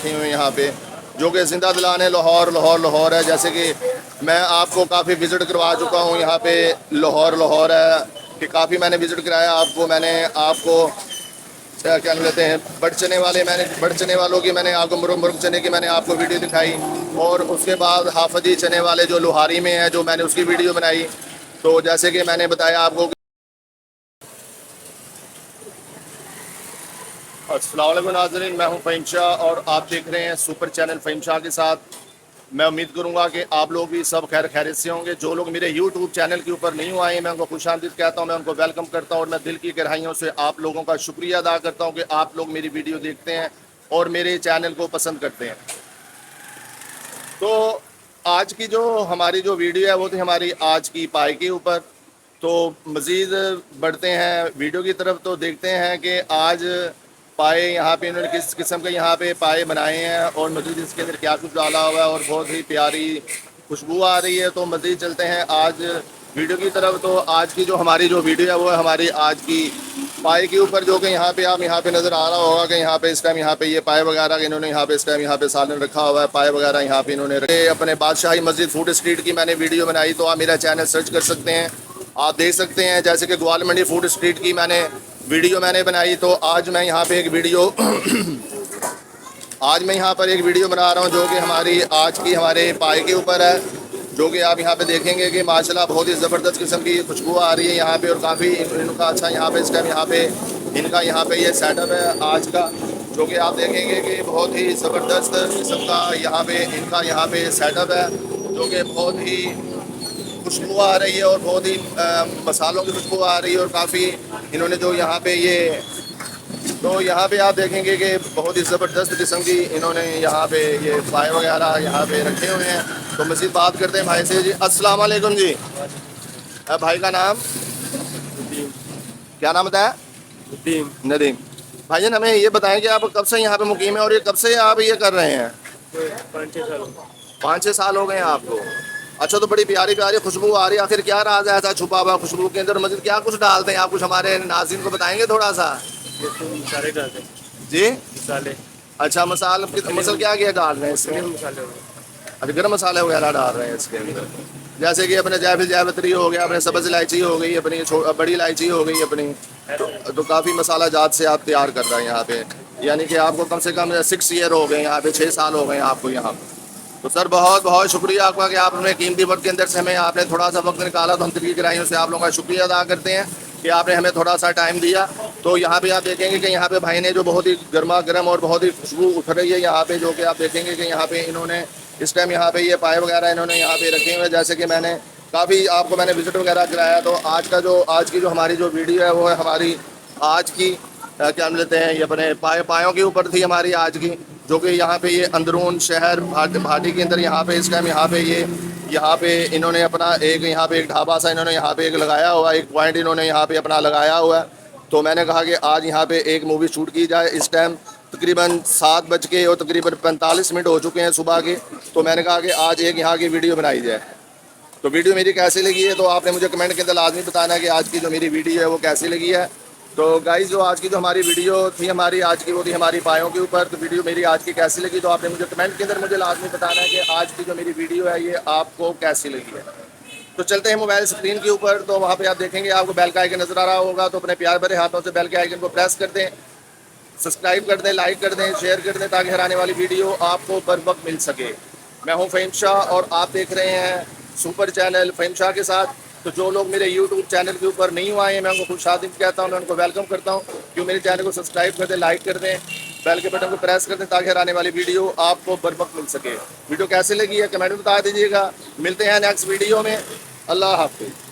रखी हुई हैं यहाँ पे, जो कि जिंदा दिलान है लाहौर है। जैसे कि मैं आपको काफ़ी विज़िट करवा चुका हूँ यहाँ पे, लाहौर है कि काफ़ी मैंने विज़िट कराया आपको। मैंने आपको क्या क्या लेते हैं बड़ चने वालों की मैंने आपको मुर्ग चने की मैंने आपको वीडियो दिखाई, और उसके बाद हाफजी चने वाले जो लोहारी में है जो मैंने उसकी वीडियो बनाई। तो जैसे कि मैंने बताया आपको, अस्सलाम वालेकुम नाज़रीन, मैं हूं फ़हीम शाह और आप देख रहे हैं सुपर चैनल फ़हीम शाह के साथ। मैं उम्मीद करूंगा कि आप लोग भी सब खैरियत से होंगे। जो लोग मेरे यूट्यूब चैनल के ऊपर नहीं आए हैं, मैं उनको खुशामदीद कहता हूं, मैं उनको वेलकम करता हूं और मैं दिल की गहराइयों से आप लोगों का शुक्रिया अदा करता हूं कि आप लोग मेरी वीडियो देखते हैं और मेरे चैनल को पसंद करते हैं। तो आज की जो हमारी जो वीडियो है वो थी हमारी आज की पाई के ऊपर। तो मज़ीद बढ़ते हैं वीडियो की तरफ, तो देखते हैं कि आज पाए यहाँ पे इन्होंने किस किस्म के यहाँ पे पाए बनाए हैं और मज़ीद इसके अंदर क्या कुछ डाला हुआ है, और बहुत ही प्यारी खुशबू आ रही है। तो मज़ीद चलते हैं आज वीडियो की तरफ। तो आज की जो हमारी जो वीडियो है वो है हमारी आज की पाए के ऊपर, जो कि यहाँ पे आप यहाँ पे नज़र आ रहा होगा कि यहाँ पे इस टाइम यहाँ पे ये पाए वगैरह इन्होंने यहाँ पे इस टाइम यहाँ पे सालन रखा हुआ है। पाए वगैरह यहाँ पे इन्होंने रखे। अपने बादशाही मस्जिद फूड स्ट्रीट की मैंने वीडियो बनाई, तो आप मेरा चैनल सर्च कर सकते हैं, आप देख सकते हैं। जैसे कि ग्वाल मंडी फूड स्ट्रीट की वीडियो मैंने बनाई। तो आज मैं यहाँ पे एक वीडियो आज मैं यहाँ पर एक वीडियो बना रहा हूँ जो कि हमारी आज की हमारे पाए के ऊपर है, जो कि आप यहाँ पे देखेंगे कि माशाल्लाह बहुत ही ज़बरदस्त किस्म की खुशबू आ रही है यहाँ पे, और काफ़ी इनका अच्छा यहाँ पे इस टाइम यहाँ पे इनका यहाँ पे ये सेटअप है आज का, जो कि आप देखेंगे कि बहुत ही ज़बरदस्त किस्म का यहाँ पे इनका यहाँ पे सेटअप है, जो कि बहुत ही खुशबू आ रही है और बहुत ही मसालों की खुशबू आ रही है, और काफ़ी इन्होंने जो यहाँ पे ये, तो यहाँ पे आप देखेंगे कि बहुत ही ज़बरदस्त किस्म की इन्होंने यहाँ पे ये पाए वगैरह यहाँ पे रखे हुए हैं। तो मज़ीद बात करते हैं भाई से। जी अस्सलाम वालेकुम जी। भाई का नाम क्या नाम बताया? नदीम। भाईजान हमें ये बताएं कि आप कब से यहाँ पे मुकीम है और ये कब से आप ये कर रहे हैं? 5-6 साल हो गए हैं आपको। अच्छा, तो बड़ी प्यारी प्यारी खुशबू आ रही है। आखिर क्या राज है ऐसा छुपा हुआ खुशबू के अंदर? मस्जिद क्या कुछ डालते हैं आप? कुछ हमारे नाज़रीन को बताएंगे थोड़ा सा? मसाले डालते हैं जी मसाले। अच्छा, मसाल क्या क्या डाल रहे हैं इसमें? मसाले हो गए। अच्छा, गर्म मसाले वगैरह डाल रहे हैं इसके अंदर, जैसे कि अपने जावित्री हो गया, अपने सब्ज़ इलायची हो गई, अपनी बड़ी इलायची हो गई अपनी। तो काफ़ी मसाला जात से आप तैयार कर रहे हैं यहाँ पे, यानी कि आपको कम से कम 6 ईयर हो गए यहाँ पे, 6 साल हो गए आपको यहाँ पे। तो सर बहुत बहुत शुक्रिया आपका कि आपने कीमती वक्त के अंदर से हमें आपने थोड़ा सा वक्त निकाला। तो हम दिल की गहराइयों से आप लोगों का शुक्रिया अदा करते हैं कि आपने हमें थोड़ा सा टाइम दिया। तो यहाँ पे आप देखेंगे कि यहाँ पे भाई ने जो बहुत ही गर्मा गर्म और बहुत ही खुशबू उठ रही है यहाँ पे, जो कि आप देखेंगे कि यहाँ पे इन्होंने इस टाइम यहाँ पे ये पाए वगैरह इन्होंने यहाँ पे रखे हुए। जैसे कि मैंने काफ़ी आपको मैंने विजिट वगैरह कराया। तो आज की जो हमारी जो वीडियो है वो है हमारी आज की क्या हम लेते हैं ये अपने पायों के ऊपर थी हमारी आज की, जो कि यहाँ पे ये अंदरून शहर भाटी के अंदर यहाँ पे इस टाइम यहाँ पे इन्होंने अपना यहाँ पे एक ढाबा सा इन्होंने यहाँ पे एक लगाया हुआ, एक पॉइंट इन्होंने यहाँ पे अपना लगाया हुआ है। तो मैंने कहा कि आज यहाँ पे एक मूवी शूट की जाए। इस टाइम तकरीबन 7 बज के और तकरीबन 45 मिनट हो चुके हैं सुबह के। तो मैंने कहा कि आज एक यहाँ की वीडियो बनाई जाए। तो वीडियो मेरी कैसी लगी है तो आपने मुझे कमेंट के अंदर लाजमी बताना है कि आज की जो मेरी वीडियो है वो कैसी लगी है। तो गाइस, जो आज की जो हमारी वीडियो थी हमारी आज की वो थी हमारी पायों के ऊपर। तो वीडियो मेरी आज की कैसी लगी तो आपने मुझे कमेंट के अंदर मुझे लाजमी बताना है कि आज की जो मेरी वीडियो है ये आपको कैसी लगी है। तो चलते हैं मोबाइल स्क्रीन के ऊपर। तो वहाँ पे आप देखेंगे आपको बेल का आइकन नज़र आ रहा होगा। तो अपने प्यार भरे हाथों से बेल के आइकन को प्रेस कर दें, सब्सक्राइब कर दें, लाइक कर दें, शेयर कर दें, ताकि हर आने वाली वीडियो आपको बर वक्त मिल सके। मैं हूँ फ़हीम शाह और आप देख रहे हैं सुपर चैनल फ़हीम शाह के साथ। तो जो लोग मेरे यूट्यूब चैनल के ऊपर नहीं आए हैं मैं उनको खुशामदीद कहता हूँ, मैं उनको वेलकम करता हूँ कि मेरे चैनल को सब्सक्राइब कर दें, लाइक कर दें, बेल के बटन को प्रेस कर दें, ताकि हर आने वाली वीडियो आपको बर वक्त मिल सके। वीडियो कैसे लगी है कमेंट में बता दीजिएगा। मिलते हैं नेक्स्ट वीडियो में। अल्लाह हाफ़िज़।